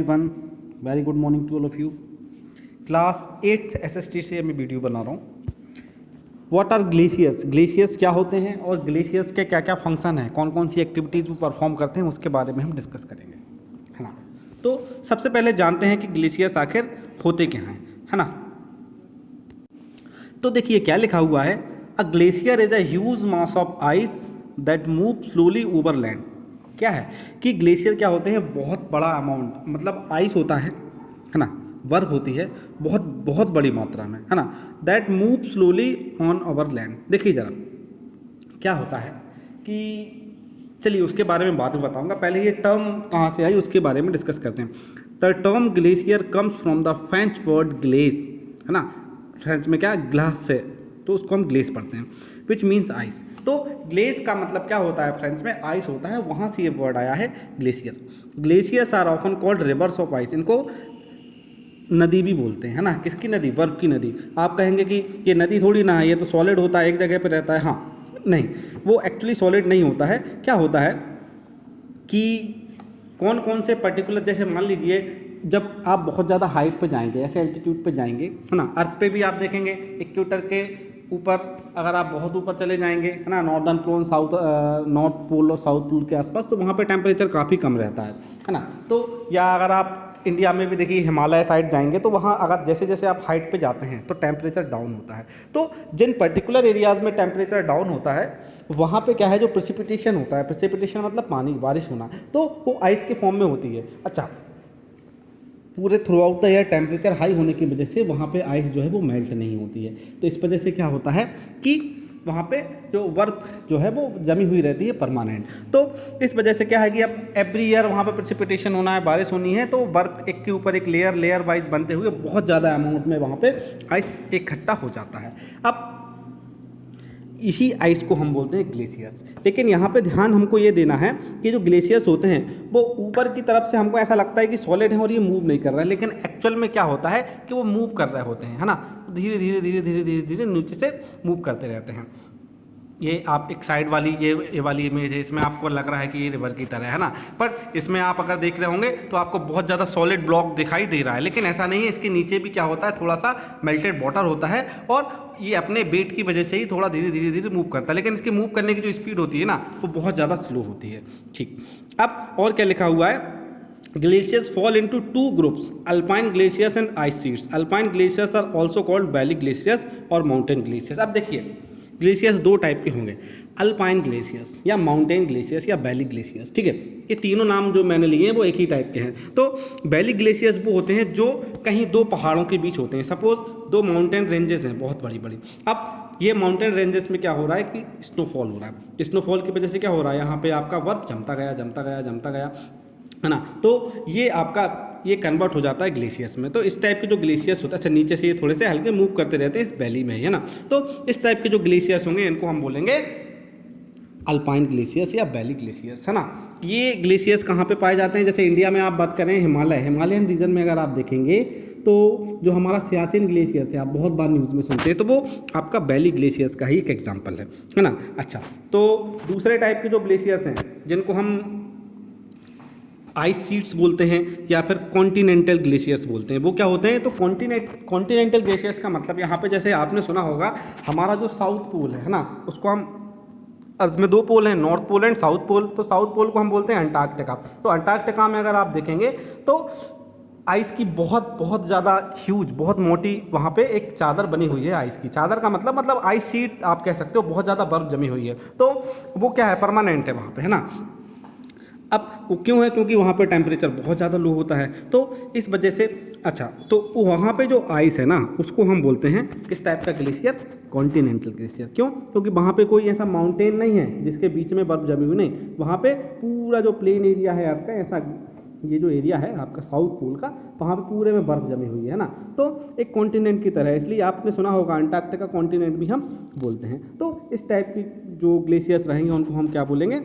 One very good morning to all of you. Class 8th SST से मैं video बना रहा हूँ। व्हाट आर ग्लेशियर्स, ग्लेशियर्स क्या होते हैं और ग्लेशियर्स के क्या क्या फंक्शन है, कौन कौन सी एक्टिविटीज़ वो परफॉर्म करते हैं, उसके बारे में हम डिस्कस करेंगे, है ना। तो सबसे पहले जानते हैं कि ग्लेशियर्स आखिर होते क्या हैं, है ना। तो देखिए क्या लिखा हुआ है, a glacier is a huge mass of ice that move slowly over land. क्या है कि ग्लेशियर क्या होते हैं, बहुत बड़ा अमाउंट, मतलब आइस होता है ना, बर्फ होती है बहुत बहुत बड़ी मात्रा में, है ना, that move slowly on over land. देखिए ज़रा क्या होता है कि चलिए उसके बारे में बाद में बताऊंगा, पहले ये टर्म कहाँ से आई उसके बारे में डिस्कस करते हैं। The term glacier comes from the French word glace, है ना, फ्रेंच में क्या ग्लास से, तो उसको हम ग्लेस पढ़ते हैं, विच मीन्स आइस। तो ग्लेस का मतलब क्या होता है, फ्रेंच में आइस होता है, वहाँ से ये वर्ड आया है glacier. Glaciers are often called rivers of ice, इनको नदी भी बोलते हैं, है ना। किसकी नदी, बर्फ की नदी। आप कहेंगे कि ये नदी थोड़ी ना है, ये तो सॉलिड होता है, एक जगह पे रहता है। हाँ, नहीं, वो एक्चुअली सॉलिड नहीं होता है। क्या होता है कि कौन कौन से पर्टिकुलर, जैसे मान लीजिए जब आप बहुत ज़्यादा हाइट पे जाएंगे, ऐसे एल्टीट्यूड पे जाएंगे, है ना, अर्थ पे भी आप देखेंगे इक्वेटर के ऊपर अगर आप बहुत ऊपर चले जाएंगे, है ना, नॉर्दर्न पोल, नॉर्थ पोल और साउथ पोल के आसपास, तो वहाँ पे टेम्परेचर काफ़ी कम रहता है ना। तो या अगर आप इंडिया में भी देखिए हिमालय साइड जाएंगे, तो वहाँ अगर जैसे जैसे आप हाइट पे जाते हैं तो टेम्परेचर डाउन होता है। तो जिन पर्टिकुलर एरियाज़ में टेम्परेचर डाउन होता है, वहाँ पे क्या है, जो प्रेसिपिटेशन होता है, प्रेसिपिटेशन मतलब पानी, बारिश होना, तो वो आइस के फॉर्म में होती है। अच्छा, पूरे through out the year temperature high होने की वजह से वहाँ पे आइस जो है वो मेल्ट नहीं होती है। तो इस वजह से क्या होता है कि वहाँ पे जो बर्फ जो है वो जमी हुई रहती है परमानेंट। तो इस वजह से क्या है कि अब एवरी ईयर वहाँ पे प्रेसिपिटेशन होना है, बारिश होनी है, तो बर्फ एक के ऊपर एक लेयर लेयर वाइज बनते हुए बहुत ज़्यादा अमाउंट में वहाँ पे आइस इकट्ठा हो जाता है। अब इसी आइस को हम बोलते हैं ग्लेशियर्स। लेकिन यहाँ पे ध्यान हमको ये देना है कि जो ग्लेशियर्स होते हैं वो ऊपर की तरफ से हमको ऐसा लगता है कि सॉलिड है और ये मूव नहीं कर रहा है, लेकिन एक्चुअल में क्या होता है कि वो मूव कर रहे होते हैं, है ना। धीरे धीरे धीरे धीरे धीरे धीरे नीचे से मूव करते रहते हैं। ये आप एक साइड वाली ये वाली इमेज है, इसमें आपको लग रहा है कि ये रिवर की तरह है ना, पर इसमें आप अगर देख रहे होंगे तो आपको बहुत ज़्यादा सॉलिड ब्लॉक दिखाई दे रहा है, लेकिन ऐसा नहीं है। इसके नीचे भी क्या होता है, थोड़ा सा मेल्टेड वाटर होता है, और ये अपने वेट की वजह से ही थोड़ा धीरे धीरे धीरे मूव करता है, लेकिन इसके मूव करने की जो स्पीड होती है ना, वो बहुत ज़्यादा स्लो होती है। ठीक, अब और क्या लिखा हुआ है, Glaciers fall into two groups, alpine glaciers and ice sheets. Alpine glaciers are also called valley glaciers और mountain glaciers. अब देखिए ग्लेशियर्स दो टाइप के होंगे, अल्पाइन ग्लेशियर्स या माउंटेन ग्लेशियर्स या वैली ग्लेशियर्स। ठीक है, ये तीनों नाम जो मैंने लिए हैं वो एक ही टाइप के हैं। तो वैली ग्लेशियर्स वो होते हैं जो कहीं दो पहाड़ों के बीच होते हैं। सपोज दो माउंटेन रेंजेस हैं बहुत बड़ी बड़ी, अब ये माउंटेन रेंजेस में क्या हो रहा है कि स्नोफॉल हो रहा है। स्नोफॉल की वजह से क्या हो रहा है, यहाँ पे आपका बर्फ जमता गया जमता गया जमता गया, है ना। तो ये आपका ये कन्वर्ट हो जाता है ग्लेशियर्स में। तो इस टाइप के जो ग्लेशियर्स होते हैं, अच्छा नीचे से ये थोड़े से हल्के मूव करते रहते हैं इस वैली में, है ना। तो इस टाइप के जो ग्लेशियर्स होंगे इनको हम बोलेंगे अल्पाइन ग्लेशियर्स या वैली ग्लेशियर्स, है ना। ये ग्लेशियर्स कहाँ पे पाए जाते हैं, जैसे इंडिया में आप बात करें हिमालयन रीजन में अगर आप देखेंगे तो जो हमारा सियाचिन ग्लेशियर्स है, आप बहुत बार न्यूज़ में सुनते हैं, तो वो आपका वैली ग्लेशियर्स का ही एक एग्जाम्पल है ना। अच्छा, तो दूसरे टाइप के जो ग्लेशियर्स हैं जिनको हम आइस शीट्स बोलते हैं या फिर कॉन्टिनेंटल ग्लेशियर्स बोलते हैं, वो क्या होते हैं, तो कॉन्टिनेंटल ग्लेशियर्स का मतलब यहाँ पे जैसे आपने सुना होगा हमारा जो साउथ पोल है ना, उसको हम, अर्थ में दो पोल हैं, north pole and south pole, तो साउथ पोल को हम बोलते हैं अंटार्कटिका। तो अंटार्कटिका में अगर आप देखेंगे तो आइस की बहुत बहुत ज़्यादा ह्यूज, बहुत मोटी वहाँ पे एक चादर बनी हुई है। आइस की चादर का मतलब आइस शीट आप कह सकते हो, बहुत ज़्यादा बर्फ जमी हुई है। तो वो क्या है, परमानेंट है वहाँ पे, है ना। अब वो क्यों है, क्योंकि वहाँ पे टेम्परेचर बहुत ज़्यादा लो होता है, तो इस वजह से। अच्छा, तो वहाँ पे जो आइस है ना उसको हम बोलते हैं किस टाइप का ग्लेशियर, कॉन्टिनेंटल ग्लेशियर। क्यों, क्योंकि वहाँ पे कोई ऐसा माउंटेन नहीं है जिसके बीच में बर्फ जमी हुई, नहीं, वहाँ पे पूरा जो प्लेन एरिया है आपका, ऐसा ये जो एरिया है आपका साउथ पोल का, वहाँ पे पूरे में बर्फ जमी हुई है ना। तो एक कॉन्टिनेंट की तरह, इसलिए आपने सुना होगा अंटार्कटिका कॉन्टिनेंट भी हम बोलते हैं। तो इस टाइप की जो ग्लेशियर्स रहेंगे उनको हम क्या बोलेंगे,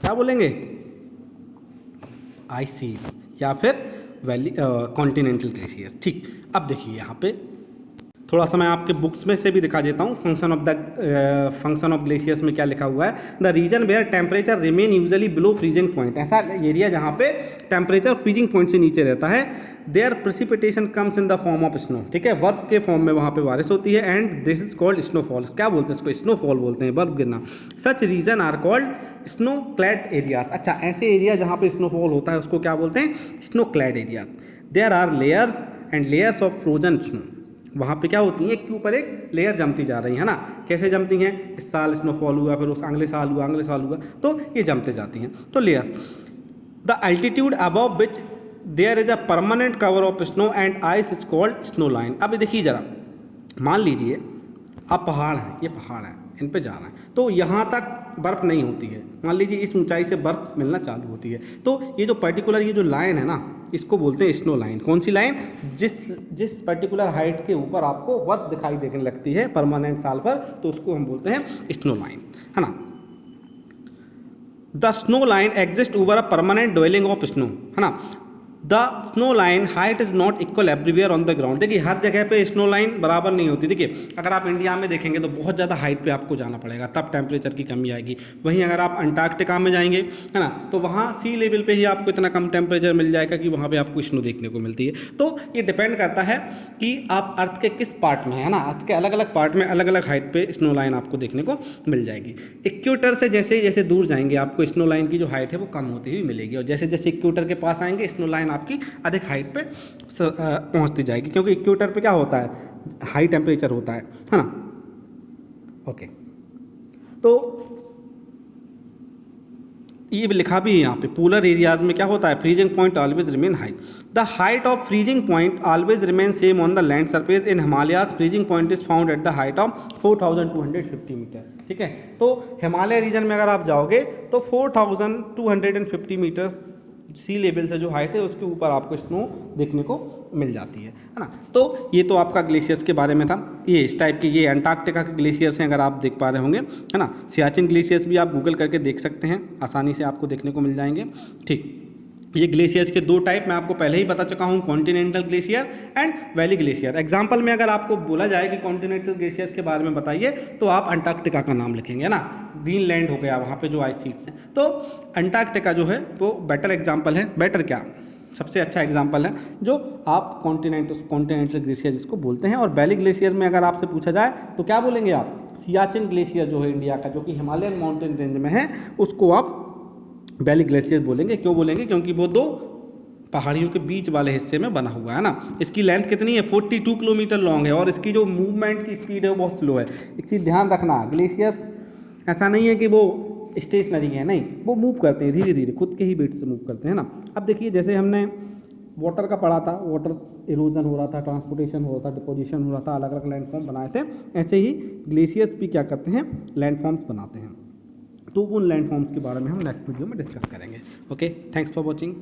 क्या बोलेंगे, आइस शीट्स या फिर वैली कॉन्टिनेंटल ग्लेशियर्स। ठीक, अब देखिए यहाँ पे थोड़ा सा मैं आपके बुक्स में से भी दिखा देता हूँ। फंक्शन ऑफ ग्लेशियर्स में क्या लिखा हुआ है, the region where temperature remain usually below freezing point, ऐसा एरिया जहाँ पे टेम्परेचर फ्रीजिंग पॉइंट से नीचे रहता है। There precipitation comes in the form of snow, ठीक है, बर्फ के फॉर्म में वहाँ पे बारिश होती है। And this is called snowfall, क्या बोलते हैं इसको, स्नोफॉल बोलते हैं, बर्फ गिरना। Such region are called snow clad areas, अच्छा ऐसे एरिया जहाँ पे स्नोफॉल होता है उसको क्या बोलते हैं, snow clad areas. There are layers and layers of frozen snow, वहाँ पे क्या होती है, एक के ऊपर एक लेयर जमती जा रही है ना, कैसे जमती हैं, इस साल स्नोफॉल हुआ, फिर उस अगले साल हुआ, अगले साल हुआ, तो ये जमते जाती हैं। तो layers, the altitude above which there is a permanent cover of snow and ice is called snow line. अब देखिए जरा, मान लीजिए अब पहाड़ हैं, ये पहाड़ हैं, इन पे जा रहे हैं, तो यहाँ तक बर्फ़ नहीं होती है, मान लीजिए इस ऊंचाई से बर्फ़ मिलना चालू होती है, तो ये जो पर्टिकुलर ये जो लाइन है ना, इसको बोलते हैं स्नो लाइन। कौन सी लाइन, जिस पर्टिकुलर हाइट के ऊपर आपको बर्फ़ दिखाई देने लगती है परमानेंट साल पर, तो उसको हम बोलते हैं स्नो लाइन, है ना। The snow line exist over a permanent dwelling of snow, है ना। The snow line height is not equal everywhere on the ground, देखिए हर जगह पे स्नो लाइन बराबर नहीं होती। देखिए अगर आप इंडिया में देखेंगे तो बहुत ज़्यादा हाइट पे आपको जाना पड़ेगा, तब टेम्परेचर की कमी आएगी। वहीं अगर आप अंटार्कटिका में जाएंगे, है ना, तो वहाँ सी लेवल पे ही आपको इतना कम टेम्परेचर मिल जाएगा कि वहाँ पे आपको स्नो देखने को मिलती है। तो ये डिपेंड करता है कि आप अर्थ के किस पार्ट में है ना, अर्थ के अलग अलग पार्ट में अलग अलग हाइट पे स्नो लाइन आपको देखने को मिल जाएगी। इक्वेटर से जैसे जैसे दूर जाएंगे आपको स्नो लाइन की जो हाइट है वो कम होती हुई मिलेगी, और जैसे जैसे इक्वेटर के पास आएंगे स्नो लाइन आपकी अधिक हाइट पे पहुंचती जाएगी, क्योंकि इक्वेटर पे क्या होता है, हाई टेम्परेचर होता है ना। ओके, तो ये भी लिखा भी है यहाँ पे, पोलर एरियाज में क्या होता है, freezing point always remain high. The height of freezing point always remain same on the land surface. In Himalayas freezing point is found at the height of 4250 meters, ठीक है। तो हिमालय रीजन में अगर आप जाओगे तो 4250 मीटर्स सी लेवल से जो हाइट है उसके ऊपर आपको स्नो देखने को मिल जाती है ना। तो ये तो आपका ग्लेशियर्स के बारे में था। ये इस टाइप के, ये अंटार्कटिका के ग्लेशियर्स हैं, अगर आप देख पा रहे होंगे, है ना। सियाचिन ग्लेशियर्स भी आप गूगल करके देख सकते हैं, आसानी से आपको देखने को मिल जाएंगे, ठीक। ये ग्लेशियर्स के दो टाइप मैं आपको पहले ही बता चुका हूँ, continental glacier and valley glacier. Example में अगर आपको बोला जाए कि कॉन्टिनेंटल ग्लेशियर्स के बारे में बताइए, तो आप अंटार्कटिका का नाम लिखेंगे ना, ग्रीनलैंड हो गया, वहाँ पे जो आइस शीट्स हैं। तो अंटार्कटिका जो है वो बेटर एग्जाम्पल है, बेटर क्या, सबसे अच्छा एग्जाम्पल है जो आप कॉन्टिनेंटल ग्लेशियर जिसको बोलते हैं। और वैली ग्लेशियर में अगर आपसे पूछा जाए तो क्या बोलेंगे आप, सियाचिन ग्लेशियर जो है इंडिया का, जो कि हिमालयन माउंटेन रेंज में है, उसको आप वैली ग्लेशियर बोलेंगे। क्यों बोलेंगे, क्योंकि वो दो पहाड़ियों के बीच वाले हिस्से में बना हुआ है ना। इसकी लेंथ कितनी है, 42 किलोमीटर लॉन्ग है, और इसकी जो मूवमेंट की स्पीड है वो बहुत स्लो है। एक चीज़ ध्यान रखना, ग्लेशियर्स ऐसा नहीं है कि वो स्टेशनरी है, नहीं, वो मूव करते हैं धीरे धीरे, खुद के ही वेट से मूव करते हैं ना। अब देखिए जैसे हमने वाटर का पढ़ा था, वाटर इरोजन हो रहा था, ट्रांसपोर्टेशन हो रहा था, डिपोजिशन हो रहा था, अलग अलग लैंडफॉर्म बनाए थे, ऐसे ही ग्लेशियर्स भी क्या करते हैं, लैंडफॉर्म्स बनाते हैं। तो उन लैंडफॉर्म्स के बारे में हम नेक्स्ट वीडियो में डिस्कस करेंगे। Okay, thanks for watching.